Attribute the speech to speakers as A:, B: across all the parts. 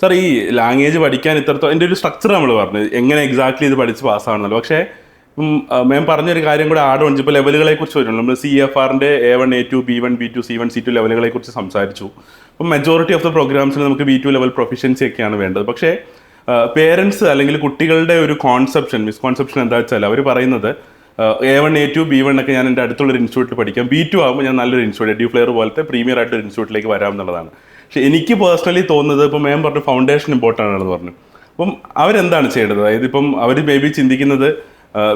A: Sir ഈ language പഠിക്കാൻ ഇത്രത്തോളം എൻ്റെ ഒരു സ്ട്രക്ചർ നമ്മൾ പറഞ്ഞു എങ്ങനെ എക്സാക്ട്ലി ഇത് പഠിച്ച് പാസ്സാവണമല്ലോ. പക്ഷേ മാം പറഞ്ഞൊരു കാര്യം കൂടെ ആഡ് ഓൺ ഇപ്പോൾ ലെവലുകളെ കുറിച്ച് വരുന്നുണ്ട്. നമ്മൾ CFRൻ്റെ A1 A2 B1 B2 C1 C2 ലെവലുകളെ കുറിച്ച് സംസാരിച്ചു. അപ്പം മെജോറിറ്റി ഓഫ് ദ പ്രോഗ്രാംസിന് നമുക്ക് B2 ലെവൽ പ്രൊഫിഷ്യൻസി ഒക്കെയാണ് വേണ്ടത്. പക്ഷേ പേരൻസ് അല്ലെങ്കിൽ കുട്ടികളുടെ ഒരു മിസ്കോൺസെപ്ഷൻ എന്താ വെച്ചാൽ അവർ പറയുന്നത് A1 A2 B1 ഒക്കെ ഞാൻ എൻ്റെ അടുത്തുള്ളൊരു ഇൻസ്റ്റിറ്റ്യൂട്ടിൽ പഠിക്കാം, B2 ആകുമ്പോൾ ഞാൻ നല്ലൊരു ഇൻസ്റ്റിറ്റ്യൂട്ട് എഡ്യൂഫ്ലെയർ പോലത്തെ പ്രീമിയർ ആയിട്ടൊരു ഇൻസ്റ്റിറ്റ്യൂട്ടിലേക്ക് വരാം എന്നുള്ളതാണ്. പക്ഷെ എനിക്ക് പേഴ്സണലി തോന്നുന്നത് ഇപ്പം മാം പറഞ്ഞു ഫൗണ്ടേഷൻ ഇമ്പോർട്ടൻ്റ് ആണെന്ന് പറഞ്ഞു. അപ്പം അവരെന്താണ് ചെയ്യേണ്ടത്? അതായത് ഇപ്പം അവർ മേ ബി ചിന്തിക്കുന്നത്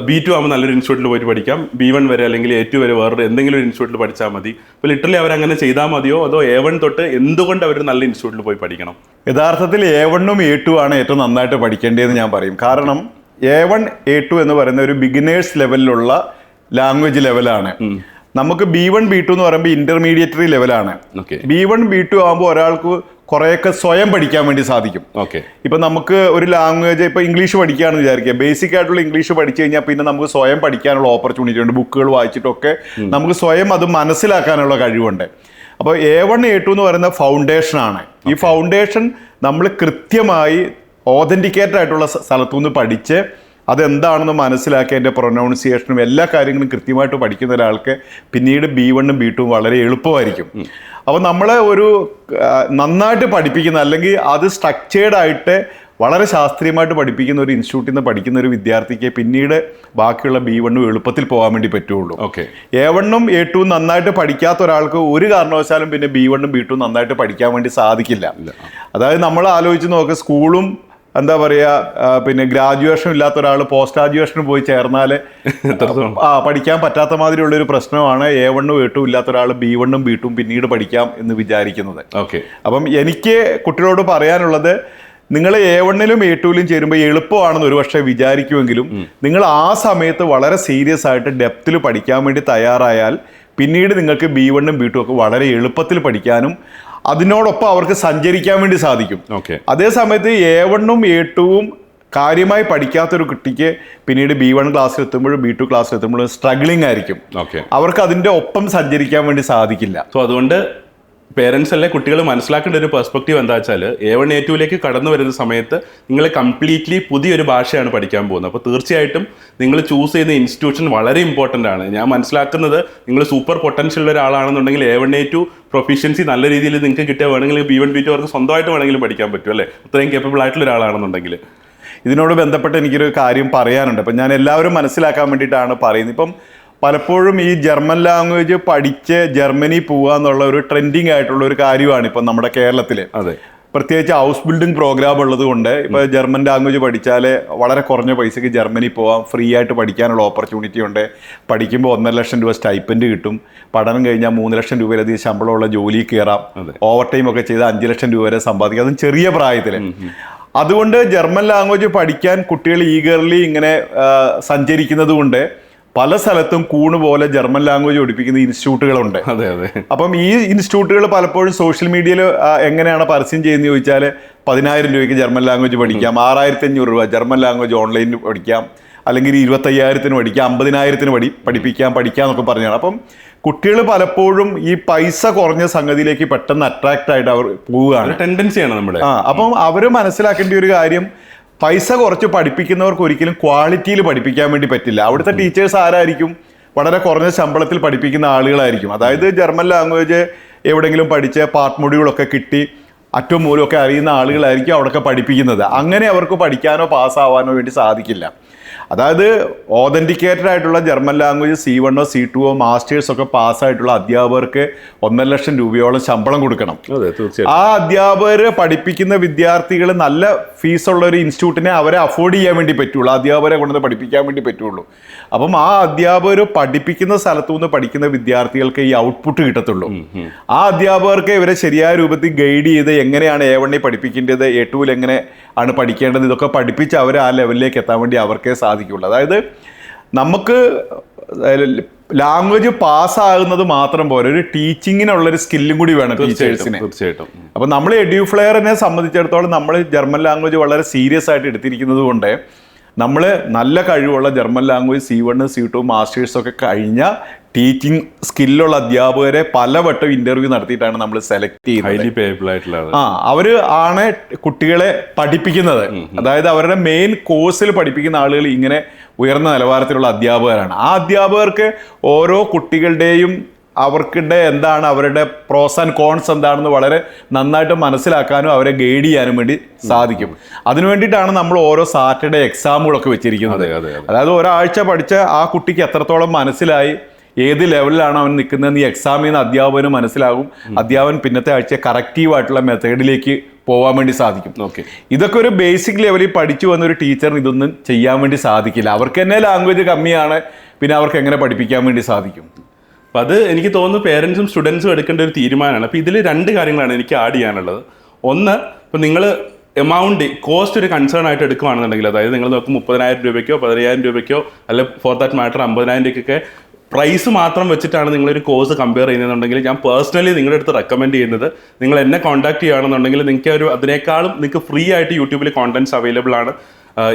A: B2 ആകുമ്പോൾ നല്ലൊരു ഇൻസ്റ്റിറ്റ്യൂട്ടിൽ പോയിട്ട് പഠിക്കാം, B1 വരെ അല്ലെങ്കിൽ A2 വരെ വേറെ എന്തെങ്കിലും ഒരു ഇൻസ്റ്റിറ്റ്യൂട്ടിൽ പഠിച്ചാൽ മതി. അപ്പോൾ ലിറ്ററലി അവരങ്ങനെ ചെയ്താൽ മതിയോ അതോ A1 തൊട്ട് എന്തുകൊണ്ട് അവർ നല്ല ഇൻസ്റ്റിറ്റ്യൂട്ടിൽ പോയി പഠിക്കണം?
B: യഥാർത്ഥത്തിൽ A1 ഉം A2 ആണ് ഏറ്റവും നന്നായിട്ട് പഠിക്കേണ്ടതെന്ന് ഞാൻ പറയും. കാരണം A1 A2 എന്ന് പറയുന്ന ഒരു ബിഗിനേഴ്സ് ലെവലിലുള്ള ലാംഗ്വേജ് ലെവലാണ്. നമുക്ക് B1 B2 എന്ന് പറയുമ്പോൾ ഇന്റർമീഡിയറ്ററി ലെവലാണ്. B1 B2 ആകുമ്പോൾ ഒരാൾക്ക് കുറേയൊക്കെ സ്വയം പഠിക്കാൻ വേണ്ടി സാധിക്കും. ഇപ്പൊ നമുക്ക് ഒരു ലാംഗ്വേജ് ഇപ്പൊ ഇംഗ്ലീഷ് പഠിക്കുകയാണെന്ന് വിചാരിക്കുക, ബേസിക് ആയിട്ടുള്ള ഇംഗ്ലീഷ് പഠിച്ചു കഴിഞ്ഞാൽ പിന്നെ നമുക്ക് സ്വയം പഠിക്കാനുള്ള ഓപ്പർച്യൂണിറ്റി ഉണ്ട്. ബുക്കുകൾ വായിച്ചിട്ടൊക്കെ നമുക്ക് സ്വയം അത് മനസ്സിലാക്കാനുള്ള കഴിവുണ്ട്. അപ്പോൾ A1 A2 എന്ന് പറയുന്ന ഫൗണ്ടേഷനാണ്. ഈ ഫൗണ്ടേഷൻ നമ്മൾ കൃത്യമായി ഓതന്റിക്കേറ്റഡ് ആയിട്ടുള്ള സ്ഥലത്തുനിന്ന് പഠിച്ച് അതെന്താണെന്ന് മനസ്സിലാക്കി അതിൻ്റെ പ്രൊനൗൺസിയേഷനും എല്ലാ കാര്യങ്ങളും കൃത്യമായിട്ട് പഠിക്കുന്ന ഒരാൾക്ക് പിന്നീട് B1 ഉം B2 ഉം വളരെ എളുപ്പമായിരിക്കും. അപ്പോൾ നമ്മളെ ഒരു നന്നായിട്ട് പഠിപ്പിക്കുന്ന അല്ലെങ്കിൽ അത് സ്ട്രക്ചേർഡ് ആയിട്ട് വളരെ ശാസ്ത്രീയമായിട്ട് പഠിപ്പിക്കുന്ന ഒരു ഇൻസ്റ്റിറ്റ്യൂട്ടിൽ നിന്ന് പഠിക്കുന്ന ഒരു വിദ്യാർത്ഥിക്ക് പിന്നീട് ബാക്കിയുള്ള B1 ഉം എളുപ്പത്തിൽ പോകാൻ വേണ്ടി പറ്റുള്ളൂ. A1 ഉം A2 ഉം നന്നായിട്ട് പഠിക്കാത്ത ഒരാൾക്ക് ഒരു കാരണവശാലും പിന്നെ B1 ഉം B2 ഉം നന്നായിട്ട് പഠിക്കാൻ വേണ്ടി സാധിക്കില്ല. അതായത് നമ്മൾ ആലോചിച്ച് നോക്കുക, സ്കൂളും എന്താ പറയുക, പിന്നെ ഗ്രാജുവേഷൻ ഇല്ലാത്ത ഒരാൾ പോസ്റ്റ് ഗ്രാജുവേഷന് പോയി ചേർന്നാൽ പഠിക്കാൻ പറ്റാത്ത മാതിരിയുള്ളൊരു പ്രശ്നമാണ് A1 ഉം A2 ഉം ഇല്ലാത്ത ഒരാൾ B1 ഉം B2 ഉം പിന്നീട് പഠിക്കാം എന്ന് വിചാരിക്കുന്നത്. അപ്പം എനിക്ക് കുട്ടികളോട് പറയാനുള്ളത്, നിങ്ങൾ A1 ലും A2 ലും ചേരുമ്പോൾ എളുപ്പമാണെന്ന് ഒരുപക്ഷെ വിചാരിക്കുമെങ്കിലും നിങ്ങൾ ആ സമയത്ത് വളരെ സീരിയസ് ആയിട്ട് ഡെപ്തിൽ പഠിക്കാൻ വേണ്ടി തയ്യാറായാൽ പിന്നീട് നിങ്ങൾക്ക് B1 ഉം B2 ഒക്കെ വളരെ എളുപ്പത്തിൽ പഠിക്കാനും അതിനോടൊപ്പം അവർക്ക് സഞ്ചരിക്കാൻ വേണ്ടി സാധിക്കും. അതേ സമയത്ത് A1 ഉം A2 ഉം കാര്യമായി പഠിക്കാത്തൊരു കുട്ടിക്ക് പിന്നീട് B1 ക്ലാസ്സിൽ എത്തുമ്പോഴും B2 ക്ലാസ്സിൽ എത്തുമ്പോഴും സ്ട്രഗ്ലിംഗ് ആയിരിക്കും. അവർക്ക് അതിൻ്റെ ഒപ്പം സഞ്ചരിക്കാൻ വേണ്ടി സാധിക്കില്ല.
A: സോ അതുകൊണ്ട് പേരൻസ് അല്ലെ കുട്ടികൾ മനസ്സിലാക്കേണ്ട ഒരു പെർസ്പെക്റ്റീവ് എന്താ വെച്ചാൽ A1 A2ലേക്ക് കടന്നു വരുന്ന സമയത്ത് നിങ്ങൾ കംപ്ലീറ്റ്ലി പുതിയൊരു ഭാഷയാണ് പഠിക്കാൻ പോകുന്നത്. അപ്പോൾ തീർച്ചയായിട്ടും നിങ്ങൾ ചൂസ് ചെയ്യുന്ന ഇൻസ്റ്റിറ്റ്യൂഷൻ വളരെ ഇമ്പോർട്ടൻ്റ് ആണ്. ഞാൻ മനസ്സിലാക്കുന്നത് നിങ്ങൾ സൂപ്പർ പൊട്ടൻഷ്യൽ ഉള്ള ഒരാളാണെന്നുണ്ടെങ്കിൽ A1 A2 പ്രൊഫിഷ്യൻസി നല്ല രീതിയിൽ നിങ്ങൾക്ക് കിട്ടിയാൽ വേണമെങ്കിൽ B1 B2 അവർക്ക് സ്വന്തമായിട്ട് വേണമെങ്കിലും പഠിക്കാൻ പറ്റും അല്ലേ, അത്രയും കേപ്പബിൾ ആയിട്ടുള്ള ഒരാളാണെന്നുണ്ടെങ്കിൽ.
B: ഇതിനോട് ബന്ധപ്പെട്ട് എനിക്കൊരു കാര്യം പറയാനുണ്ട്. അപ്പം ഞാൻ എല്ലാവരും മനസ്സിലാക്കാൻ വേണ്ടിയിട്ടാണ് പറയുന്നത്. ഇപ്പം പലപ്പോഴും ഈ ജർമ്മൻ ലാംഗ്വേജ് പഠിച്ച് ജർമ്മനി പോവുക എന്നുള്ള ഒരു ട്രെൻഡിങ് ആയിട്ടുള്ള ഒരു കാര്യമാണ് ഇപ്പം നമ്മുടെ കേരളത്തിൽ. പ്രത്യേകിച്ച് ഹൗസ് ബിൽഡിംഗ് പ്രോഗ്രാം ഉള്ളത് കൊണ്ട് ഇപ്പോൾ ജർമ്മൻ ലാംഗ്വേജ് പഠിച്ചാൽ വളരെ കുറഞ്ഞ പൈസക്ക് ജർമ്മനി പോവാം, ഫ്രീ ആയിട്ട് പഠിക്കാനുള്ള ഓപ്പർച്യൂണിറ്റി ഉണ്ട്. പഠിക്കുമ്പോൾ 1.5 ലക്ഷം രൂപ സ്റ്റൈപ്പൻഡ് കിട്ടും. പഠനം കഴിഞ്ഞാൽ 3 ലക്ഷം രൂപയിലധികം ശമ്പളമുള്ള ജോലി കയറാം. ഓവർ ടൈം ഒക്കെ ചെയ്ത് 5 ലക്ഷം രൂപ വരെ സമ്പാദിക്കാം, അതും ചെറിയ പ്രായത്തിൽ. അതുകൊണ്ട് ജർമ്മൻ ലാംഗ്വേജ് പഠിക്കാൻ കുട്ടികൾ ഈഗർലി ഇങ്ങനെ സഞ്ചരിക്കുന്നത് കൊണ്ട് പല സ്ഥലത്തും കൂണ് പോലെ ജർമ്മൻ ലാംഗ്വേജ് പഠിപ്പിക്കുന്ന ഇൻസ്റ്റിറ്റ്യൂട്ടുകളുണ്ട്. അപ്പം ഈ ഇൻസ്റ്റിറ്റ്യൂട്ടുകൾ പലപ്പോഴും സോഷ്യൽ മീഡിയയിൽ എങ്ങനെയാണ് പരസ്യം ചെയ്യുന്നത് ചോദിച്ചാൽ 10,000 രൂപയ്ക്ക് ജർമ്മൻ ലാംഗ്വേജ് പഠിക്കാം, 6,500 രൂപ ജർമ്മൻ ലാംഗ്വേജ് ഓൺലൈനിൽ പഠിക്കാം, അല്ലെങ്കിൽ 25,000 പഠിക്കാം, 50,000 പഠിക്കാം എന്നൊക്കെ പറഞ്ഞാണ്. അപ്പം കുട്ടികൾ പലപ്പോഴും ഈ പൈസ കുറഞ്ഞ സംഗതിയിലേക്ക് പെട്ടെന്ന് അട്രാക്റ്റ് ആയിട്ട് അവർ പോവുകയാണ്,
A: ടെൻഡൻസിയാണ് നമ്മുടെ.
B: അപ്പം അവർ മനസ്സിലാക്കേണ്ട ഒരു കാര്യം, പൈസ കുറച്ച് പഠിപ്പിക്കുന്നവർക്ക് ഒരിക്കലും ക്വാളിറ്റിയിൽ പഠിപ്പിക്കാൻ വേണ്ടി പറ്റില്ല. അവിടുത്തെ ടീച്ചേഴ്സ് ആരായിരിക്കും? വളരെ കുറഞ്ഞ ശമ്പളത്തിൽ പഠിപ്പിക്കുന്ന ആളുകളായിരിക്കും. അതായത് ജർമ്മൻ ലാംഗ്വേജ് എവിടെയെങ്കിലും പഠിച്ച് പാർട്ട് മൊഡ്യൂളൊക്കെ കിട്ടി അറ്റവും മൂലമൊക്കെ അറിയുന്ന ആളുകളായിരിക്കും അവിടെയൊക്കെ പഠിപ്പിക്കുന്നത്. അങ്ങനെ അവർക്ക് പഠിക്കാനോ പാസ്സാവാനോ വേണ്ടി സാധിക്കില്ല. അതായത് ഓതന്റിക്കേറ്റഡ് ആയിട്ടുള്ള ജർമ്മൻ ലാംഗ്വേജ് C1 ഓ C2 ഓ മാസ്റ്റേഴ്സ് ഒക്കെ പാസ്സായിട്ടുള്ള അധ്യാപകർക്ക് 1.5 ലക്ഷം രൂപയോളം ശമ്പളം കൊടുക്കണം. ആ അധ്യാപകർ പഠിപ്പിക്കുന്ന വിദ്യാർത്ഥികൾ നല്ല ഫീസുള്ള ഒരു ഇൻസ്റ്റിറ്റ്യൂട്ടിനെ അവരെ അഫോർഡ് ചെയ്യാൻ വേണ്ടി പറ്റുള്ളൂ, അധ്യാപകരെ കൊണ്ടുവന്ന് പഠിപ്പിക്കാൻ വേണ്ടി പറ്റുള്ളൂ. അപ്പം ആ അധ്യാപകർ പഠിപ്പിക്കുന്ന സ്ഥലത്തു നിന്ന് പഠിക്കുന്ന വിദ്യാർത്ഥികൾക്ക് ഈ ഔട്ട്പുട്ട് കിട്ടത്തുള്ളൂ. ആ അധ്യാപകർക്ക് ഇവരെ ശരിയായ രൂപത്തിൽ ഗൈഡ് ചെയ്ത് എങ്ങനെയാണ് A1 പഠിപ്പിക്കേണ്ടത്, A2 എങ്ങനെ ആണ് പഠിക്കേണ്ടത്, ഇതൊക്കെ പഠിപ്പിച്ച് അവർ ആ ലെവലിലേക്ക് എത്താൻ വേണ്ടി അവർക്കേ സാധിക്കുള്ളൂ. അതായത് നമുക്ക് ലാംഗ്വേജ് പാസ്സാകുന്നത് മാത്രം പോലെ ഒരു ടീച്ചിങ്ങിനുള്ളൊരു സ്കില്ലും കൂടി വേണം ടീച്ചേഴ്സിന്. അപ്പം നമ്മൾ എഡ്യൂഫ്ലെയറിനെ സംബന്ധിച്ചിടത്തോളം നമ്മൾ ജർമ്മൻ ലാംഗ്വേജ് വളരെ സീരിയസ് ആയിട്ട് എടുത്തിരിക്കുന്നത് കൊണ്ട് നമ്മൾ നല്ല കഴിവുള്ള ജർമ്മൻ ലാംഗ്വേജ് C1 C2 മാസ്റ്റേഴ്സൊക്കെ കഴിഞ്ഞ ടീച്ചിങ് സ്കില്ലുള്ള അധ്യാപകരെ പലവട്ടം ഇന്റർവ്യൂ നടത്തിയിട്ടാണ് നമ്മൾ സെലക്ട് ചെയ്യുന്നത്.
A: ഹൈലി പേബിൾ ആയിട്ടുള്ള
B: അവര് ആണ് കുട്ടികളെ പഠിപ്പിക്കുന്നത്. അതായത് അവരുടെ മെയിൻ കോഴ്സിൽ പഠിപ്പിക്കുന്ന ആളുകൾ ഇങ്ങനെ ഉയർന്ന നിലവാരത്തിലുള്ള അധ്യാപകരാണ്. ആ അധ്യാപകർക്ക് ഓരോ കുട്ടികളുടെയും അവർക്കിടെ എന്താണ് അവരുടെ പ്രോസ് ആൻഡ് കോൺസ് എന്താണെന്ന് വളരെ നന്നായിട്ട് മനസ്സിലാക്കാനും അവരെ ഗൈഡ് ചെയ്യാനും വേണ്ടി സാധിക്കും. അതിനു വേണ്ടിയിട്ടാണ് നമ്മൾ ഓരോ സാറ്റർഡേ എക്സാമുകളൊക്കെ വെച്ചിരിക്കുന്നത്. അതായത് ഒരാഴ്ച പഠിച്ച ആ കുട്ടിക്ക് എത്രത്തോളം മനസ്സിലായി, ഏത് ലെവലിലാണ് അവൻ നിൽക്കുന്നതെന്ന് ഈ എക്സാമിൽ നിന്ന് അധ്യാപകന് മനസ്സിലാകും. അധ്യാപകൻ പിന്നത്തെ ആഴ്ച കറക്റ്റീവായിട്ടുള്ള മെത്തേഡിലേക്ക് പോകാൻ വേണ്ടി സാധിക്കും. ഇതൊക്കെ ഒരു ബേസിക് ലെവലിൽ പഠിച്ചു വന്ന ഒരു ടീച്ചറിന് ഇതൊന്നും ചെയ്യാൻ വേണ്ടി സാധിക്കില്ല. അവർക്ക് തന്നെ ലാംഗ്വേജ് കമ്മിയാണ്, പിന്നെ അവർക്ക് എങ്ങനെ പഠിപ്പിക്കാൻ വേണ്ടി സാധിക്കും?
A: അപ്പം അത് എനിക്ക് തോന്നുന്നു പേരൻസും സ്റ്റുഡൻസും എടുക്കേണ്ട ഒരു തീരുമാനമാണ്. അപ്പോൾ ഇതിൽ 2 കാര്യങ്ങളാണ് എനിക്ക് ആഡ് ചെയ്യാനുള്ളത്. ഒന്ന്, ഇപ്പം നിങ്ങൾ എമൗണ്ട് കോസ്റ്റ് ഒരു കൺസേൺ ആയിട്ട് എടുക്കുകയാണെന്നുണ്ടെങ്കിൽ, അതായത് നിങ്ങൾ നോക്കും 30,000 രൂപയ്ക്കോ 15,000 രൂപയ്ക്കോ അല്ല ഫോർ ദാറ്റ് മാറ്റർ 50,000 രൂപയ്ക്കൊക്കെ പ്രൈസ് മാത്രം വെച്ചിട്ടാണ് നിങ്ങളൊരു കോഴ്സ് കമ്പയർ ചെയ്യുന്നതെന്നുണ്ടെങ്കിൽ ഞാൻ പേഴ്സണലി നിങ്ങളുടെ അടുത്ത് റെക്കമെൻഡ് ചെയ്യുന്നത്, നിങ്ങൾ എന്നെ കോൺടാക്ട് ചെയ്യുകയാണെന്നുണ്ടെങ്കിൽ നിങ്ങൾക്ക് അതിനേക്കാളും നിങ്ങൾക്ക് ഫ്രീ ആയിട്ട് യൂട്യൂബിൽ കോണ്ടന്റ്സ് അവൈലബിൾ ആണ്.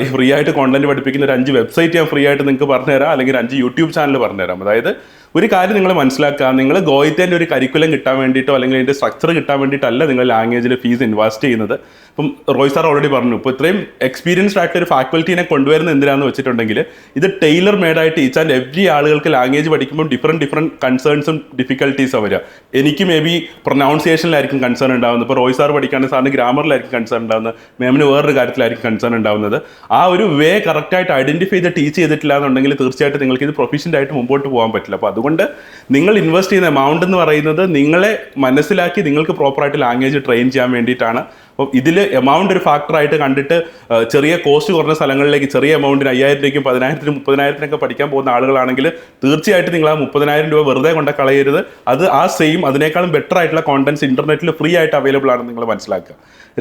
A: ഈ ഫ്രീ ആയിട്ട് കോണ്ടന്റ് പഠിപ്പിക്കുന്ന ഒരു 5 വെബ്സൈറ്റ് ഞാൻ ഫ്രീ ആയിട്ട് നിങ്ങൾക്ക് പറഞ്ഞുതരാം, അല്ലെങ്കിൽ 5 യൂട്യൂബ് ചാനൽ പറഞ്ഞുതരാം. അതായത് ഒരു കാര്യം നിങ്ങൾ മനസ്സിലാക്കുക, നിങ്ങൾ ഗോയിറ്റേൻ്റെ ഒരു കരിക്കുലം കിട്ടാൻ വേണ്ടിയിട്ടോ അല്ലെങ്കിൽ അതിൻ്റെ സ്ട്രക്ചർ കിട്ടാൻ വേണ്ടിയിട്ടല്ല നിങ്ങൾ ലാംഗ്വേജിൽ ഫീസ് ഇൻവെസ്റ്റ് ചെയ്യുന്നത്. ഇപ്പം റോയ് സാർ ഓൾറെഡി പറഞ്ഞു, ഇപ്പോൾ ഇത്രയും എക്സ്പീരിയൻസ്ഡ് ആയിട്ട് ഒരു ഫാക്കൽറ്റീനെ കൊണ്ടുവരുന്ന എന്തിനാന്ന് വെച്ചിട്ടുണ്ടെങ്കിൽ ഇത് ടൈലർ മെയ്ഡായിട്ട് ഈച്ച് ആൻഡ് എവ്രി ആളുകൾക്ക് ലാംഗ്വേജ് പഠിക്കുമ്പോൾ ഡിഫറെൻറ്റ് കൺസേൺസും ഡിഫിക്കൽട്ടീസും വരിക. എനിക്ക് മേ ബി പ്രൊനൗൺസിയേഷനിലായിരിക്കും കൺസേൺ ഉണ്ടാകുന്നത്, ഇപ്പോൾ റോയ് സാർ പഠിക്കുകയാണെങ്കിൽ സാറിന് ഗ്രാമറിലായിരിക്കും കൺസേൺ ഉണ്ടാകുന്നത്, മാമിന് വേറൊരു കാര്യത്തിലായിരിക്കും കൺസേൺ ഉണ്ടാകുന്നത്. ആ ഒരു വേ കറക്റ്റായിട്ട് ഐഡൻറ്റിഫൈ ചെയ്ത് ടീച്ച് ചെയ്തിട്ടില്ല എന്നുണ്ടെങ്കിൽ തീർച്ചയായിട്ടും നിങ്ങൾക്ക് ഇത് പ്രൊഫഷൻ്റ് ആയിട്ട് മുമ്പോട്ട് പോകാൻ പറ്റില്ല. അപ്പോൾ അതുകൊണ്ട് നിങ്ങൾ ഇൻവെസ്റ്റ് ചെയ്യുന്ന എമൗണ്ട് എന്ന് പറയുന്നത് നിങ്ങളെ മനസ്സിലാക്കി നിങ്ങൾക്ക് പ്രോപ്പറായിട്ട് ലാംഗ്വേജ് ട്രെയിൻ ചെയ്യാൻ വേണ്ടിയിട്ടാണ്. അപ്പോൾ ഇതിൽ എമൗണ്ട് ഒരു ഫാക്ടറായിട്ട് കണ്ടിട്ട് ചെറിയ കോസ്റ്റ് കുറഞ്ഞ സ്ഥലങ്ങളിലേക്ക് ചെറിയ എമൗണ്ടിന് 5,000 രൂപയ്ക്കും 10,000-നും 30,000-നൊക്കെ പഠിക്കാൻ പോകുന്ന ആളുകളാണെങ്കിൽ തീർച്ചയായിട്ടും നിങ്ങൾ ആ 30,000 രൂപ വെറുതെ കൊണ്ട് കളയരുത്. അത് ആ സെയിം അതിനേക്കാളും ബെറ്റർ ആയിട്ടുള്ള കോണ്ടന്റ്സ് ഇന്റർനെറ്റിൽ ഫ്രീ ആയിട്ട് അവൈലബിൾ ആണെന്ന് നിങ്ങൾ മനസ്സിലാക്കുക.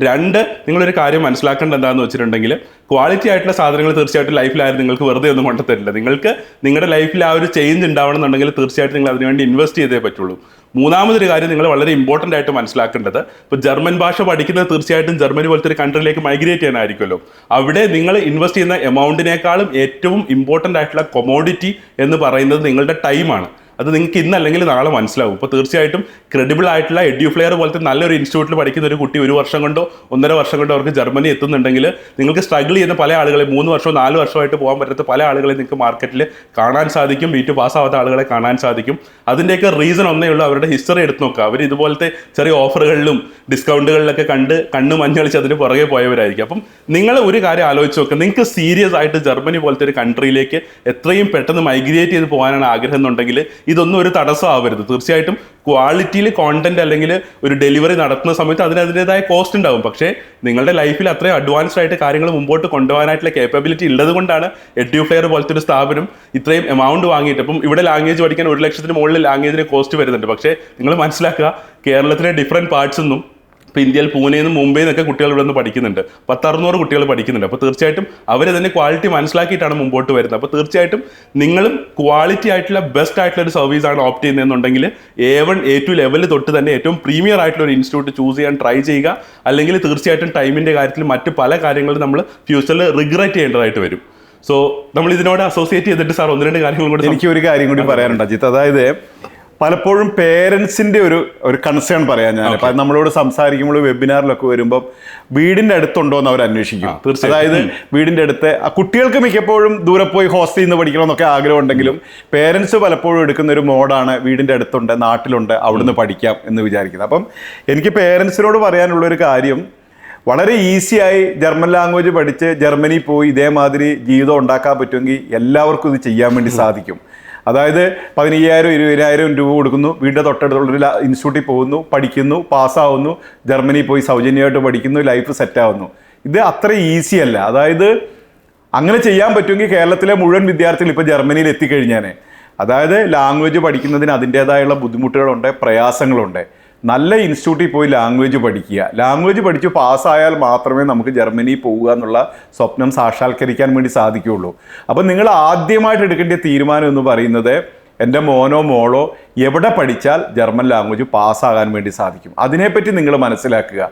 A: 2, നിങ്ങളൊരു കാര്യം മനസ്സിലാക്കേണ്ടത് എന്താണെന്ന് വെച്ചിട്ടുണ്ടെങ്കിൽ ക്വാളിറ്റി ആയിട്ടുള്ള സാധനങ്ങൾ തീർച്ചയായിട്ടും ലൈഫിലായാലും നിങ്ങൾക്ക് വെറുതെ ഒന്നും കൊണ്ടുതരില്ല. നിങ്ങൾക്ക് നിങ്ങളുടെ ലൈഫിൽ ആ ഒരു ചേഞ്ച് ഉണ്ടാവണമെന്നുണ്ടെങ്കിൽ തീർച്ചയായിട്ടും നിങ്ങൾ അതിനുവേണ്ടി ഇൻവെസ്റ്റ് ചെയ്തേ പറ്റുള്ളൂ. 3-മതൊരു കാര്യം നിങ്ങൾ വളരെ ഇമ്പോർട്ടൻ്റ് ആയിട്ട് മനസ്സിലാക്കേണ്ടത്, ഇപ്പോൾ ജർമ്മൻ ഭാഷ പഠിക്കുന്നത് തീർച്ചയായിട്ടും ജർമ്മനി പോലത്തെ ഒരു കൺട്രിയിലേക്ക് മൈഗ്രേറ്റ് ചെയ്യാനായിരിക്കുമല്ലോ. അവിടെ നിങ്ങൾ ഇൻവെസ്റ്റ് ചെയ്യുന്ന എമൗണ്ടിനേക്കാളും ഏറ്റവും ഇമ്പോർട്ടൻ്റ് ആയിട്ടുള്ള കൊമോഡിറ്റി എന്ന് പറയുന്നത് നിങ്ങളുടെ ടൈമാണ്. അത് നിങ്ങൾക്ക് ഇന്നല്ലെങ്കിൽ നാളെ മനസ്സിലാവും. ഇപ്പോൾ തീർച്ചയായിട്ടും ക്രെഡിബിൾ ആയിട്ടുള്ള എഡ്യൂഫ്ലെയർ പോലത്തെ നല്ലൊരു ഇൻസ്റ്റിറ്റ്യൂട്ടിൽ പഠിക്കുന്ന ഒരു കുട്ടി 1 വർഷം കൊണ്ടോ 1.5 വർഷം കൊണ്ടോ അവർക്ക് ജർമ്മനി എത്തുന്നുണ്ടെങ്കിൽ നിങ്ങൾക്ക് സ്ട്രഗിൾ ചെയ്യുന്ന പല ആളുകളെ 3 വർഷമോ 4 വർഷമായിട്ട് പോകാൻ പറ്റാത്ത പല ആളുകളെ നിങ്ങൾക്ക് മാർക്കറ്റിൽ കാണാൻ സാധിക്കും. B2 പാസ്സാവാത്ത ആളുകളെ കാണാൻ സാധിക്കും. അതിൻ്റെയൊക്കെ റീസൺ ഒന്നേ ഉള്ളൂ, അവരുടെ ഹിസ്റ്ററി എടുത്ത് നോക്കുക. അവർ ഇതുപോലത്തെ ചെറിയ ഓഫറുകളിലും ഡിസ്കൗണ്ടുകളിലൊക്കെ കണ്ണ് മഞ്ഞളിച്ച് അതിന് പുറകെ പോയവരായിരിക്കും. അപ്പം നിങ്ങൾ ഒരു കാര്യം ആലോചിച്ച് നോക്കുക, നിങ്ങൾക്ക് സീരിയസ് ആയിട്ട് ജർമ്മനി പോലത്തെ ഒരു കൺട്രിയിലേക്ക് എത്രയും പെട്ടെന്ന് മൈഗ്രേറ്റ് ചെയ്ത് പോകാനാണ് ആഗ്രഹം എന്നുണ്ടെങ്കിൽ ഇതൊന്നും ഒരു തടസ്സം ആവരുത്. തീർച്ചയായിട്ടും ക്വാളിറ്റിയിൽ കോണ്ടന്റ് അല്ലെങ്കിൽ ഒരു ഡെലിവറി നടത്തുന്ന സമയത്ത് അതിൻ്റെതായ കോസ്റ്റ് ഉണ്ടാകും. പക്ഷേ നിങ്ങളുടെ ലൈഫിൽ അത്രയും അഡ്വാൻസ്ഡ് ആയിട്ട് കാര്യങ്ങൾ മുമ്പോട്ട് കൊണ്ടുപോകാനായിട്ടുള്ള കേപ്പബിലിറ്റി ഉള്ളത് കൊണ്ടാണ് എഡ്യൂഫ്ലെയർ പോലത്തെ ഒരു സ്ഥാപനം ഇത്രയും എമൗണ്ട് വാങ്ങിയിട്ട്, ഇപ്പം ഇവിടെ ലാംഗ്വേജ് പഠിക്കാൻ 1 ലക്ഷത്തിന് മുകളിൽ ലാംഗ്വേജിന് കോസ്റ്റ് വരുന്നുണ്ട്. പക്ഷേ നിങ്ങൾ മനസ്സിലാക്കുക, കേരളത്തിലെ ഡിഫറെൻറ്റ് പാർട്സ് ഒന്നും ഇപ്പോൾ ഇന്ത്യയിൽ പൂനെയിൽ നിന്നും മുംബൈയിൽ നിന്നൊക്കെ കുട്ടികൾ ഇവിടെ നിന്ന് പഠിക്കുന്നുണ്ട്. 1000-600 കുട്ടികൾ പഠിക്കുന്നുണ്ട്. അപ്പോൾ തീർച്ചയായിട്ടും അവർ തന്നെ ക്വാളിറ്റി മനസ്സിലാക്കിയിട്ടാണ് മുമ്പോട്ട് വരുന്നത്. അപ്പോൾ തീർച്ചയായിട്ടും നിങ്ങളും ക്വാളിറ്റി ആയിട്ടുള്ള ബെസ്റ്റ് ആയിട്ടുള്ള ഒരു സർവീസാണ് ഓപ്റ്റ് ചെയ്യുന്നതെന്നുണ്ടെങ്കിൽ A1 A2 ലെവലിൽ തൊട്ട് തന്നെ ഏറ്റവും പ്രീമിയർ ആയിട്ടുള്ള ഒരു ഇൻസ്റ്റിറ്റ്യൂട്ട് ചൂസ് ചെയ്യാൻ ട്രൈ ചെയ്യുക. അല്ലെങ്കിൽ തീർച്ചയായിട്ടും ടൈമിൻ്റെ കാര്യത്തിൽ മറ്റ് പല കാര്യങ്ങളും നമ്മൾ ഫ്യൂച്ചറിൽ റിഗ്രറ്റ് ചെയ്യേണ്ടതായിട്ട് വരും. സോ നമ്മൾ ഇതിനോട് അസോസിയേറ്റ് ചെയ്തിട്ട് സാർ 1-2 കാര്യങ്ങളും കൂടി
B: എനിക്ക് ഒരു കാര്യം കൂടി പറയാനുണ്ട് അജിത്ത്. അതായത് പലപ്പോഴും പേരൻസിന്റെ ഒരു കൺസേൺ പറയാൻ ഞാൻ നമ്മളോട് സംസാരിക്കുമ്പോൾ വെബിനാറിലൊക്കെ വരുമ്പോൾ വീടിന്റെ അടുത്തുണ്ടോ എന്ന് അവർ അന്വേഷിക്കും. അതായത് വീടിന്റെ അടുത്ത് കുട്ടികൾക്ക് മിക്കപ്പോഴും ദൂരെ പോയി ഹോസ്റ്റലിൽ നിന്ന് പഠിക്കണം എന്നൊക്കെ ആഗ്രഹം ഉണ്ടെങ്കിലും പേരൻസ് പലപ്പോഴും എടുക്കുന്ന ഒരു മോഡാണ് വീടിന്റെ അടുത്തുണ്ട്, നാട്ടിലുണ്ട്, അവിടുന്ന് പഠിക്കാം എന്ന് വിചാരിക്കുന്നത്. അപ്പം എനിക്ക് പേരൻസിനോട് പറയാനുള്ളൊരു കാര്യം, വളരെ ഈസിയായി ജർമ്മൻ ലാംഗ്വേജ് പഠിച്ച് ജർമ്മനി പോയി ഇതേമാതിരി ജീവിതം ഉണ്ടാക്കാൻ പറ്റുമെങ്കിൽ എല്ലാവർക്കും ഇത് ചെയ്യാൻ വേണ്ടി സാധിക്കും. അതായത് 15,000-20,000 രൂപ കൊടുക്കുന്നു, വീടിൻ്റെ തൊട്ടടുത്തുള്ളൊരു ഇൻസ്റ്റിറ്റ്യൂട്ടിൽ പോകുന്നു, പഠിക്കുന്നു, പാസ്സാവുന്നു, ജർമ്മനി പോയി സൗജന്യമായിട്ട് പഠിക്കുന്നു, ലൈഫ് സെറ്റാവുന്നു. ഇത് അത്ര ഈസി അല്ല. അതായത് അങ്ങനെ ചെയ്യാൻ പറ്റുമെങ്കിൽ കേരളത്തിലെ മുഴുവൻ വിദ്യാർത്ഥികൾ ഇപ്പോൾ ജർമ്മനിയിൽ എത്തിക്കഴിഞ്ഞാൽ, അതായത് ലാംഗ്വേജ് പഠിക്കുന്നതിന് അതിൻ്റേതായുള്ള ബുദ്ധിമുട്ടുകളുണ്ട്, പ്രയാസങ്ങളുണ്ട്. നല്ല ഇൻസ്റ്റിറ്റ്യൂട്ടിൽ പോയി ലാംഗ്വേജ് പഠിക്കുക. ലാംഗ്വേജ് പഠിച്ച് പാസ്സായാൽ മാത്രമേ നമുക്ക് ജർമ്മനി പോവുക എന്നുള്ള സ്വപ്നം സാക്ഷാത്കരിക്കാൻ വേണ്ടി സാധിക്കുകയുള്ളൂ. അപ്പം നിങ്ങൾ ആദ്യമായിട്ട് എടുക്കേണ്ട തീരുമാനം എന്ന് പറയുന്നത് എൻ്റെ മോനോ മോളോ എവിടെ പഠിച്ചാൽ ജർമ്മൻ ലാംഗ്വേജ് പാസ്സാകാൻ വേണ്ടി സാധിക്കും. അതിനെപ്പറ്റി നിങ്ങൾ മനസ്സിലാക്കുക.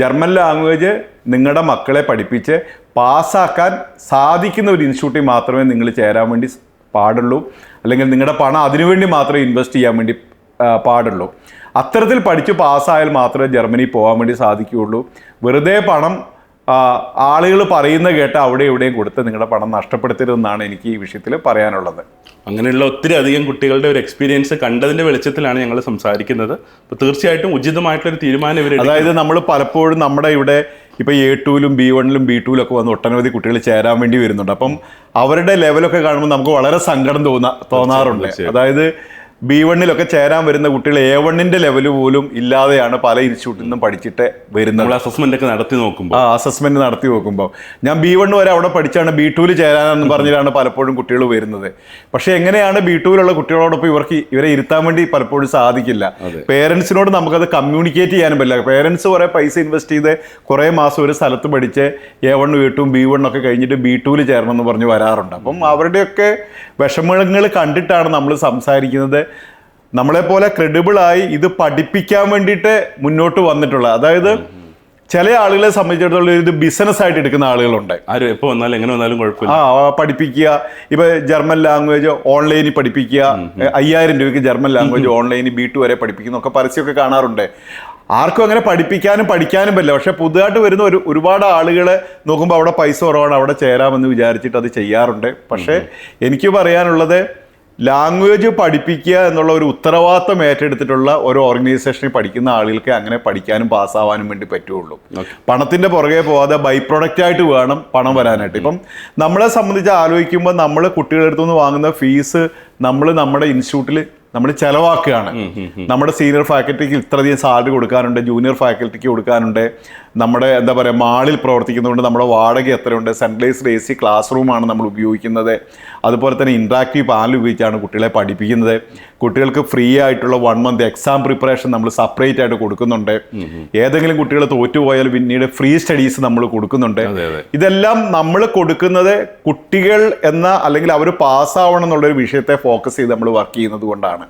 B: ജർമ്മൻ ലാംഗ്വേജ് നിങ്ങളുടെ മക്കളെ പഠിപ്പിച്ച് പാസ്സാക്കാൻ സാധിക്കുന്ന ഒരു ഇൻസ്റ്റിറ്റ്യൂട്ടിൽ മാത്രമേ നിങ്ങൾ ചേരാൻ വേണ്ടി പാടുള്ളൂ, അല്ലെങ്കിൽ നിങ്ങളുടെ പണം അതിനുവേണ്ടി മാത്രമേ ഇൻവെസ്റ്റ് ചെയ്യാൻ വേണ്ടി പാടുള്ളൂ. അത്തരത്തിൽ പഠിച്ച് പാസ്സായാൽ മാത്രമേ ജർമ്മനി പോകാൻ വേണ്ടി സാധിക്കുകയുള്ളൂ. വെറുതെ പണം ആളുകൾ പറയുന്ന കേട്ട് അവിടെ എവിടെയും കൊടുത്ത് നിങ്ങളുടെ പണം നഷ്ടപ്പെടുത്തരുതെന്നാണ് എനിക്ക് ഈ വിഷയത്തിൽ പറയാനുള്ളത്.
A: അങ്ങനെയുള്ള ഒത്തിരി അധികം കുട്ടികളുടെ ഒരു എക്സ്പീരിയൻസ് കണ്ടതിന്റെ വെളിച്ചത്തിലാണ് ഞങ്ങൾ സംസാരിക്കുന്നത്. അപ്പോൾ തീർച്ചയായിട്ടും ഉചിതമായിട്ടുള്ളൊരു തീരുമാനം ഇവർ,
B: അതായത് നമ്മൾ പലപ്പോഴും നമ്മുടെ ഇവിടെ ഇപ്പോൾ A2-ലും B1-ലും B2-ലും ഒക്കെ വന്ന് ഒട്ടനവധി കുട്ടികൾ ചേരാൻ വേണ്ടി വരുന്നുണ്ട്. അപ്പം അവരുടെ ലെവലൊക്കെ കാണുമ്പോൾ നമുക്ക് വളരെ സങ്കടം തോന്നാറുണ്ട്. അതായത് B1-ലൊക്കെ ചേരാൻ വരുന്ന കുട്ടികൾ A1-ന്റെ ലെവൽ പോലും ഇല്ലാതെയാണ് പല ഇൻസ്റ്റിറ്റ്യൂട്ടിൽ നിന്നും പഠിച്ചിട്ട് വരുന്നത്.
A: അസസ്മെന്റ് ഒക്കെ നടത്തി നോക്കുമ്പോൾ
B: അസസ്മെന്റ് നടത്തി നോക്കുമ്പോൾ ഞാൻ B1 വരെ അവിടെ പഠിച്ചാണ് B2-ൽ ചേരാനെന്ന് പറഞ്ഞിട്ടാണ് പലപ്പോഴും കുട്ടികൾ വരുന്നത്. പക്ഷെ എങ്ങനെയാണ് B2-ലുള്ള കുട്ടികളോടൊപ്പം ഇവരെ ഇരുത്താൻ വേണ്ടി പലപ്പോഴും സാധിക്കില്ല. പേരൻസിനോട് നമുക്കത് കമ്മ്യൂണിക്കേറ്റ് ചെയ്യാനും പറ്റില്ല. പേരൻസ് കുറെ പൈസ ഇൻവെസ്റ്റ് ചെയ്ത് കുറേ മാസം ഒരു സ്ഥലത്ത് പഠിച്ച് A1 A2 B1 ഒക്കെ കഴിഞ്ഞിട്ട് B2-ൽ ചേരണം എന്ന് പറഞ്ഞ് വരാറുണ്ട്. അപ്പം അവരുടെയൊക്കെ വിഷമങ്ങൾ കണ്ടിട്ടാണ് നമ്മൾ സംസാരിക്കുന്നത്. നമ്മളെപ്പോലെ ക്രെഡിബിളായി ഇത് പഠിപ്പിക്കാൻ വേണ്ടിയിട്ട് മുന്നോട്ട് വന്നിട്ടുള്ള, അതായത് ചില ആളുകളെ സംബന്ധിച്ചിടത്തോളം ഇത് ബിസിനസ് ആയിട്ട് എടുക്കുന്ന ആളുകളുണ്ട്.
A: ആരും എപ്പോൾ വന്നാലും എങ്ങനെ വന്നാലും കുഴപ്പമില്ല,
B: പഠിപ്പിക്കുക. ഇപ്പൊ ജർമ്മൻ ലാംഗ്വേജ് ഓൺലൈനിൽ പഠിപ്പിക്കുക, 5000 രൂപയ്ക്ക് ജർമ്മൻ ലാംഗ്വേജ് ഓൺലൈനിൽ B2 വരെ പഠിപ്പിക്കുന്നൊക്കെ പരസ്യമൊക്കെ കാണാറുണ്ട്. ആർക്കും അങ്ങനെ പഠിപ്പിക്കാനും പഠിക്കാനും പറ്റില്ല. പക്ഷെ പുതുതായിട്ട് വരുന്ന ഒരുപാട് ആളുകൾ നോക്കുമ്പോൾ അവിടെ പൈസ കുറവാണ്, അവിടെ ചേരാമെന്ന് വിചാരിച്ചിട്ട് അത് ചെയ്യാറുണ്ട്. പക്ഷേ എനിക്ക് പറയാനുള്ളത്, ലാംഗ്വേജ് പഠിപ്പിക്കുക എന്നുള്ള ഒരു ഉത്തരവാദിത്തം ഏറ്റെടുത്തിട്ടുള്ള ഒരു ഓർഗനൈസേഷനിൽ പഠിക്കുന്ന ആളുകൾക്ക് അങ്ങനെ പഠിക്കാനും പാസ്സാവാനും വേണ്ടി പറ്റുള്ളൂ. പണത്തിന്റെ പുറകെ പോകാതെ ബൈ പ്രൊഡക്റ്റ് ആയിട്ട് വേണം പണം വരാനായിട്ട്. ഇപ്പം നമ്മളെ സംബന്ധിച്ച് ആലോചിക്കുമ്പോൾ നമ്മൾ കുട്ടികളുടെ അടുത്തുനിന്ന് വാങ്ങുന്ന ഫീസ് നമ്മൾ നമ്മുടെ ഇൻസ്റ്റിറ്റ്യൂട്ടിൽ നമ്മൾ ചെലവാക്കുകയാണ്. നമ്മുടെ സീനിയർ ഫാക്കൽറ്റിക്ക് ഇത്രയധികം സാലറി കൊടുക്കാനുണ്ട്, ജൂനിയർ ഫാക്കൽറ്റിക്ക് കൊടുക്കാനുണ്ട്, നമ്മുടെ എന്താ പറയുക മാളിൽ പ്രവർത്തിക്കുന്നതുകൊണ്ട് നമ്മുടെ വാടക എത്രയുണ്ട്, സെൻട്രലൈസ്ഡ് AC ക്ലാസ് റൂമാണ് നമ്മൾ ഉപയോഗിക്കുന്നത്. അതുപോലെ തന്നെ ഇൻട്രാക്റ്റീവ് പാനൽ ഉപയോഗിച്ചാണ് കുട്ടികളെ പഠിപ്പിക്കുന്നത്. കുട്ടികൾക്ക് ഫ്രീ ആയിട്ടുള്ള 1 month എക്സാം പ്രിപ്പറേഷൻ നമ്മൾ സെപ്പറേറ്റ് ആയിട്ട് കൊടുക്കുന്നുണ്ട്. ഏതെങ്കിലും കുട്ടികൾ തോറ്റുപോയാൽ പിന്നീട് ഫ്രീ സ്റ്റഡീസ് നമ്മൾ കൊടുക്കുന്നുണ്ട്. ഇതെല്ലാം നമ്മൾ കൊടുക്കുന്നത് കുട്ടികൾ എന്ന, അല്ലെങ്കിൽ അവർ പാസ്സാവണം എന്നുള്ളൊരു വിഷയത്തെ ഫോക്കസ് ചെയ്ത് നമ്മൾ വർക്ക് ചെയ്യുന്നത് കൊണ്ടാണ്.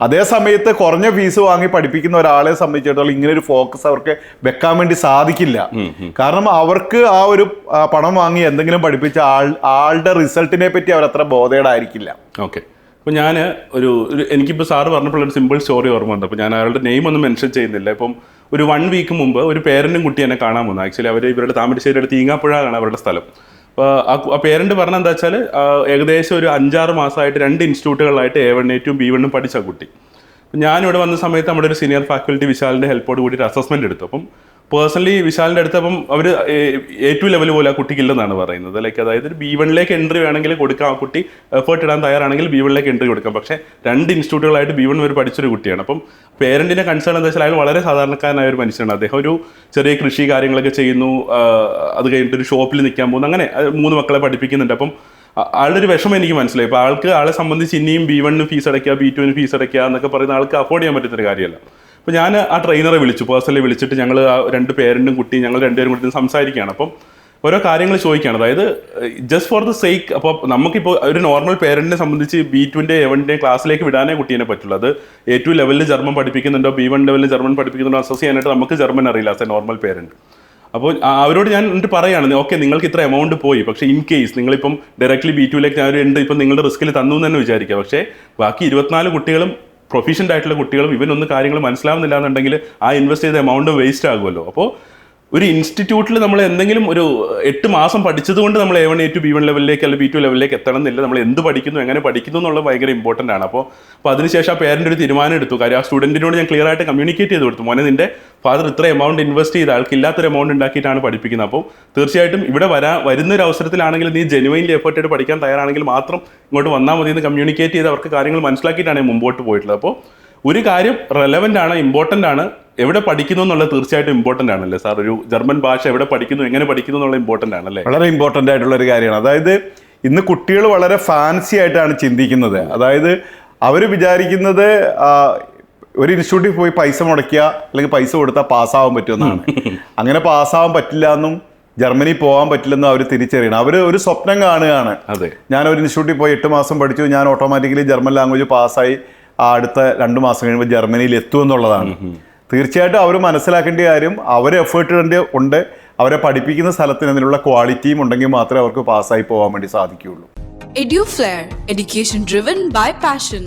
B: അതേ സമയത്ത് കുറഞ്ഞ ഫീസ് വാങ്ങി പഠിപ്പിക്കുന്ന ഒരാളെ സംബന്ധിച്ചിടത്തോളം ഇങ്ങനെ ഒരു ഫോക്കസ് അവർക്ക് വെക്കാൻ വേണ്ടി സാധിക്കില്ല. കാരണം അവർക്ക് ആ ഒരു പണം വാങ്ങി എന്തെങ്കിലും പഠിപ്പിച്ച ആളുടെ റിസൾട്ടിനെ പറ്റി അവർ അത്ര ബോധേഡായിരിക്കില്ല.
A: ഓക്കെ, അപ്പോൾ ഞാൻ എനിക്കിപ്പോൾ സാറ് പറഞ്ഞപ്പോൾ ഒരു സിമ്പിൾ സ്റ്റോറി ഓർമ്മ വന്നു. അപ്പോൾ ഞാൻ അയാളുടെ നെയിം ഒന്നും മെൻഷൻ ചെയ്യുന്നില്ല. ഇപ്പം ഒരു 1 week മുമ്പ് ഒരു പേരൻറ്റും കുട്ടി എന്നെ കാണാൻ വന്നു. ആക്ച്വലി അവർ ഇവരുടെ താമരശ്ശേരിയുടെ തീങ്ങാപ്പുഴയാണ് അവരുടെ സ്ഥലം. അപ്പോൾ ആ പേരൻറ്റ് പറഞ്ഞ എന്താ വെച്ചാൽ ഏകദേശം ഒരു 5-6 മാസമായിട്ട് 2 ഇൻസ്റ്റിറ്റ്യൂട്ടുകളിലായിട്ട് A1 A2 B1 പഠിച്ച കുട്ടി. ഞാനിവിടെ വന്ന സമയത്ത് നമ്മുടെ ഒരു സീനിയർ ഫാക്കൽറ്റി വിശാലിൻ്റെ ഹെൽപ്പോട് കൂടി അസസ്മെൻറ്റ് എടുത്തു. അപ്പം പേഴ്സണലി വിശാലിൻ്റെ അടുത്ത് അപ്പം അവർ A2 ലെവൽ പോലെ ആ കുട്ടിക്കില്ലെന്നാണ് പറയുന്നത്. ലൈക്ക് അതായത് B1-ലേക്ക് എൻട്രി വേണമെങ്കിൽ കൊടുക്കാം, ആ കുട്ടി എഫേർട്ട് ഇടാൻ തയ്യാറാണെങ്കിൽ B1-ലേക്ക് എൻട്രി കൊടുക്കാം. പക്ഷേ 2 ഇൻസ്റ്റിറ്റ്യൂട്ടുകളായിട്ട് B1 വരെ പഠിച്ചൊരു കുട്ടിയാണ്. അപ്പം പേരൻറ്റിൻ്റെ കൺസേൺ എന്താ വെച്ചാൽ അയാൾ വളരെ സാധാരണക്കാരനായ ഒരു മനുഷ്യനാണ്. അദ്ദേഹം ഒരു ചെറിയ കൃഷി കാര്യങ്ങളൊക്കെ ചെയ്യുന്നു, അത് കഴിഞ്ഞിട്ട് ഒരു ഷോപ്പിൽ നിൽക്കാൻ പോകുന്നു, അങ്ങനെ 3 മക്കളെ പഠിപ്പിക്കുന്നുണ്ട്. അപ്പം ആളുടെ ഒരു വിഷമം എനിക്ക് മനസ്സിലായി. ഇപ്പോൾ ആളെ സംബന്ധിച്ച് ഇനിയും B1 ഫീസ് അടയ്ക്കുക, B2 ഫീസ് അടയ്ക്കുക എന്നൊക്കെ പറയുന്ന ആൾക്ക് അഫോർഡ് ചെയ്യാൻ പറ്റുന്നൊരു കാര്യമല്ല. അപ്പോൾ ഞാൻ ആ ട്രെയിനറെ വിളിച്ചു, പേഴ്സണലി വിളിച്ചിട്ട് ഞങ്ങൾ ആ 2 പേരൻറ്റും കുട്ടി ഞങ്ങൾ 2 പേരും കൂടി സംസാരിക്കുകയാണ്. അപ്പം ഓരോ കാര്യങ്ങൾ ചോദിക്കുകയാണ്. അതായത് ജസ്റ്റ് ഫോർ ദ സേക്ക്, അപ്പോൾ നമുക്കിപ്പോൾ ഒരു നോർമൽ പേരൻറ്റിനെ സംബന്ധിച്ച് B2-ൻ്റെ A1-ൻ്റെ ക്ലാസ്സിലേക്ക് വിടാനേ കുട്ടീനെ പറ്റുള്ളൂ. അത് A2 ലെവലിൽ ജർമ്മൻ പഠിപ്പിക്കുന്നുണ്ടോ B1 ലെവലിൽ ജർമ്മൻ പഠിപ്പിക്കുന്നുണ്ടോ അസസ് ചെയ്യാനായിട്ട് നമുക്ക് ജർമ്മൻ അറിയില്ല ആസ് എ നോർമൽ പേരൻറ്റ്. അപ്പോൾ അവരോട് ഞാൻ എന്നിട്ട് പറയുകയാണ്, ഓക്കെ നിങ്ങൾക്ക് ഇത്ര എമൗണ്ട് പോയി, പക്ഷേ ഇൻ കേസ് നിങ്ങളിപ്പം ഡയറക്റ്റ്ലി B2-ലേക്ക് ഞാൻ ഒരു ഇപ്പം നിങ്ങളുടെ റിസ്കിൽ തന്നു എന്ന് തന്നെ വിചാരിക്കുക. പക്ഷേ ബാക്കി 24 കുട്ടികളും പ്രൊഫീഷ്യൻ്റ് ആയിട്ടുള്ള കുട്ടികളും ഇവനൊന്നും കാര്യങ്ങൾ മനസ്സിലാവുന്നില്ല എന്നുണ്ടെങ്കിൽ ആ ഇൻവെസ്റ്റ് ചെയ്ത എമൗണ്ട് വേസ്റ്റ് ആകുമല്ലോ. അപ്പോൾ ഒരു ഇൻസ്റ്റിറ്റ്യൂട്ടിൽ നമ്മൾ എന്തെങ്കിലും ഒരു 8 മാസം പഠിച്ചതുകൊണ്ട് നമ്മൾ A1 A2 B1 ലെവലിലേക്ക് അല്ലെങ്കിൽ B2 ലെവലിലേക്ക് എത്തണം എന്നില്ല. നമ്മൾ എന്ത് പഠിക്കുന്നു, എങ്ങനെ പഠിക്കുന്നു എന്നുള്ളത് ഭയങ്കര ഇമ്പോർട്ടൻ്റ് ആണ്. അപ്പോൾ അതിനുശേഷം ആ പേരൻ്റ് ഒരു തീരുമാനം എടുത്തു. കാര്യം ആ സ്റ്റുഡൻറ്റിനോട് ഞാൻ ക്ലിയർ ആയിട്ട് കമ്മ്യൂണിക്കേറ്റ് ചെയ്ത് കൊടുത്തു, മോനെ നിൻ്റെ ഫാദർ ഇത്ര എമൗണ്ട് ഇൻവെസ്റ്റ് ചെയ്ത് ആൾക്ക് ഇല്ലാത്തൊരു എമൗണ്ട് ഉണ്ടാക്കിയിട്ടാണ് പഠിപ്പിക്കുന്നത്. അപ്പോൾ തീർച്ചയായിട്ടും ഇവിടെ വരുന്നൊരു അവസരത്തിലാണെങ്കിൽ നീ ജെനുവൈൻലി എഫേർട്ട് ആയിട്ട് പഠിക്കാൻ തയ്യാറാണെങ്കിൽ മാത്രം ഇങ്ങോട്ട് വന്നാൽ മതി എന്ന് കമ്മ്യൂണിക്കേറ്റ് ചെയ്ത് അവർക്ക് കാര്യങ്ങൾ മനസ്സിലാക്കിയിട്ടാണ് മുമ്പോട്ട് പോയിട്ടുള്ളത്. അപ്പോൾ ഒരു കാര്യം റെലവൻ്റ് ആണ്, ഇമ്പോർട്ടൻ്റ് ആണ്. എവിടെ പഠിക്കുന്നു എന്നുള്ളത് തീർച്ചയായിട്ടും ഇമ്പോർട്ടൻ്റ് ആണല്ലേ സാർ? ഒരു ജർമ്മൻ ഭാഷ എവിടെ പഠിക്കുന്നു, എങ്ങനെ പഠിക്കുന്നു എന്നുള്ള ഇമ്പോർട്ടൻ്റ് ആണല്ലേ?
B: വളരെ ഇമ്പോർട്ടൻ്റ് ആയിട്ടുള്ള ഒരു കാര്യമാണ്. അതായത് ഇന്ന് കുട്ടികൾ വളരെ ഫാൻസി ആയിട്ടാണ് ചിന്തിക്കുന്നത്. അതായത് അവർ വിചാരിക്കുന്നത് ഒരു ഇൻസ്റ്റിറ്റ്യൂട്ടിൽ പോയി പൈസ മുടക്കുക അല്ലെങ്കിൽ പൈസ കൊടുത്താൽ പാസ്സാവാൻ പറ്റുമെന്നാണ്. അങ്ങനെ പാസ്സാവാൻ പറ്റില്ല എന്നും ജർമ്മനി പോകാൻ പറ്റില്ലെന്ന് അവർ തിരിച്ചറിയണം. അവർ ഒരു സ്വപ്നം കാണുകയാണ്.
A: അതെ,
B: ഞാൻ ഒരു ഇൻസ്റ്റിറ്റ്യൂട്ടിൽ പോയി 8 മാസം പഠിച്ചു, ഞാൻ ഓട്ടോമാറ്റിക്കലി ജർമ്മൻ ലാംഗ്വേജ് പാസ്സായി അടുത്ത 2 മാസം കഴിയുമ്പോൾ ജർമ്മനിയിൽ എത്തുമെന്നുള്ളതാണ്. തീർച്ചയായിട്ടും അവർ മനസ്സിലാക്കേണ്ട കാര്യം, അവർ എഫേർട്ട് ഉണ്ട്, അവരെ പഠിപ്പിക്കുന്ന സ്ഥലത്തിന് അതിനുള്ള ക്വാളിറ്റിയും ഉണ്ടെങ്കിൽ മാത്രമേ അവർക്ക് പാസ്സായി പോകാൻ വേണ്ടി സാധിക്കുകയുള്ളൂ.
C: EduFlair, education driven by passion.